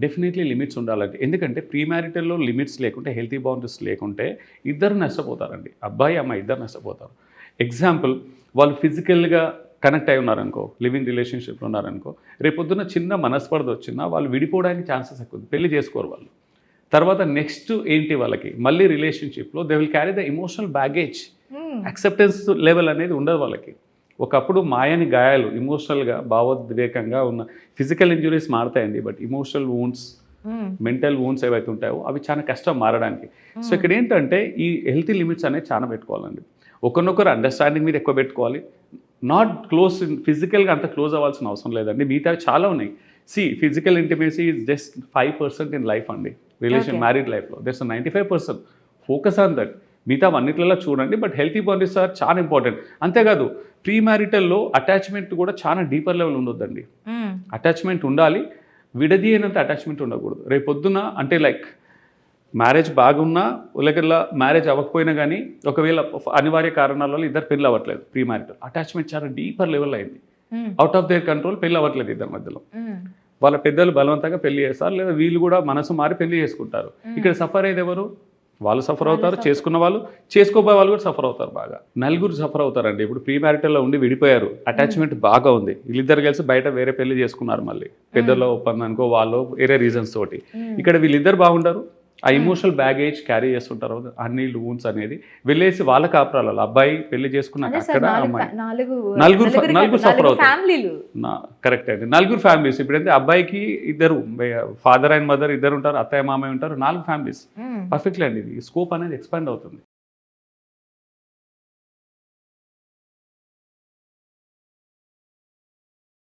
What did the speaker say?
Definitely limits ఉండాలండి. ఎందుకంటే pre మ్యారిటల్లో limits లేకుంటే, హెల్తీ బౌండరీస్ లేకుంటే ఇద్దరు నష్టపోతారండి. అబ్బాయి, అమ్మాయి ఇద్దరు నష్టపోతారు. ఎగ్జాంపుల్, వాళ్ళు ఫిజికల్గా కనెక్ట్ అయి ఉన్నారనుకో, లివింగ్ రిలేషన్షిప్లో ఉన్నారనుకో, రేపొద్దున చిన్న మనస్పర్ధ వచ్చినా వాళ్ళు విడిపోవడానికి ఛాన్సెస్ ఎక్కువ, పెళ్లి చేసుకోరు వాళ్ళు. తర్వాత నెక్స్ట్ ఏంటి వాళ్ళకి, మళ్ళీ రిలేషన్షిప్లో they will carry the emotional baggage. Acceptance level అనేది ఉండదు వాళ్ళకి. ఒకప్పుడు మాయని గాయాలు, ఎమోషనల్గా భావోద్వేగంగా ఉన్న ఫిజికల్ ఇంజురీస్ మారుతాయండి, but emotional wounds, mental wounds ఏవైతే ఉంటాయో అవి చాలా కష్టం మారడానికి. సో ఇక్కడ ఏంటంటే ఈ హెల్తీ లిమిట్స్ అనేది చాలా పెట్టుకోవాలండి. ఒకరినొకరు అండర్స్టాండింగ్ మీద ఎక్కువ పెట్టుకోవాలి. నాట్ క్లోజ్, ఫిజికల్గా అంత క్లోజ్ అవ్వాల్సిన అవసరం లేదండి. మిగతా చాలా ఉన్నాయి. Physical intimacy is just 5% in life అండి. మ్యారీడ్ లైఫ్లో దట్స్ 95%. Focus on that. మిగతా అన్నిట్లలో చూడండి, బట్ హెల్తీ బౌండరీస్ ఆర్ చాలా ఇంపార్టెంట్. అంతేకాదు, ప్రీ మ్యారిటల్లో అటాచ్మెంట్ కూడా చాలా డీపర్ లెవెల్ ఉండొద్దండి. అటాచ్మెంట్ ఉండాలి, విడదీయనంత అటాచ్మెంట్ ఉండకూడదు. రేపొద్దున అంటే లైక్ మ్యారేజ్ బాగున్నా లేక మ్యారేజ్ అవ్వకపోయినా కానీ ఒకవేళ అనివార్య కారణాల వల్ల ఇద్దరు పెళ్ళి అవ్వట్లేదు, ప్రీ మ్యారిటల్ అటాచ్మెంట్ చాలా డీపర్ లెవెల్ అయింది, అవుట్ ఆఫ్ దేర్ కంట్రోల్, పెళ్ళి అవ్వట్లేదు ఇద్దరి మధ్యలో. వాళ్ళ పెద్దలు బలవంతంగా పెళ్లి చేస్తారు, లేదా వీళ్ళు కూడా మనసు మారి పెళ్లి చేసుకుంటారు. ఇక్కడ సఫర్ అయ్యేది ఎవరు? వాళ్ళు సఫర్ అవుతారు, చేసుకున్న వాళ్ళు, చేసుకోబోయే వాళ్ళు కూడా సఫర్ అవుతారు. బాగా నలుగురు సఫర్ అవుతారండి. ఇప్పుడు ప్రీ మ్యారిటల్లో ఉండి విడిపోయారు, అటాచ్మెంట్ బాగా ఉంది, వీళ్ళిద్దరు కలిసి బయట వేరే పెళ్లి చేసుకున్నారు, మళ్ళీ పెద్దల్లో ఒప్పందానికో వాళ్ళు వేరే రీజన్స్ తోటి. ఇక్కడ వీళ్ళిద్దరు బాగుంటారు, ఆ ఇమోషనల్ బ్యాగేజ్ క్యారీ చేస్తుంటారు, అన్ని వూన్స్ అనేది వెళ్ళేసి వాళ్ళ కాపురాలలో. అబ్బాయి పెళ్లి చేసుకున్నాక అక్కడ అమ్మాయి నలుగురు సఫర్ అవుతారు. కరెక్ట్ అండి, నలుగురు ఫ్యామిలీస్. ఇప్పుడైతే అబ్బాయికి ఇద్దరు, ఫాదర్ అండ్ మదర్ ఇద్దరు ఉంటారు, అత్తయ్య మామయ్య ఉంటారు, 4 ఫ్యామిలీస్. పర్ఫెక్ట్లీ అండి, ఇది స్కోప్ అనేది ఎక్స్పాండ్ అవుతుంది.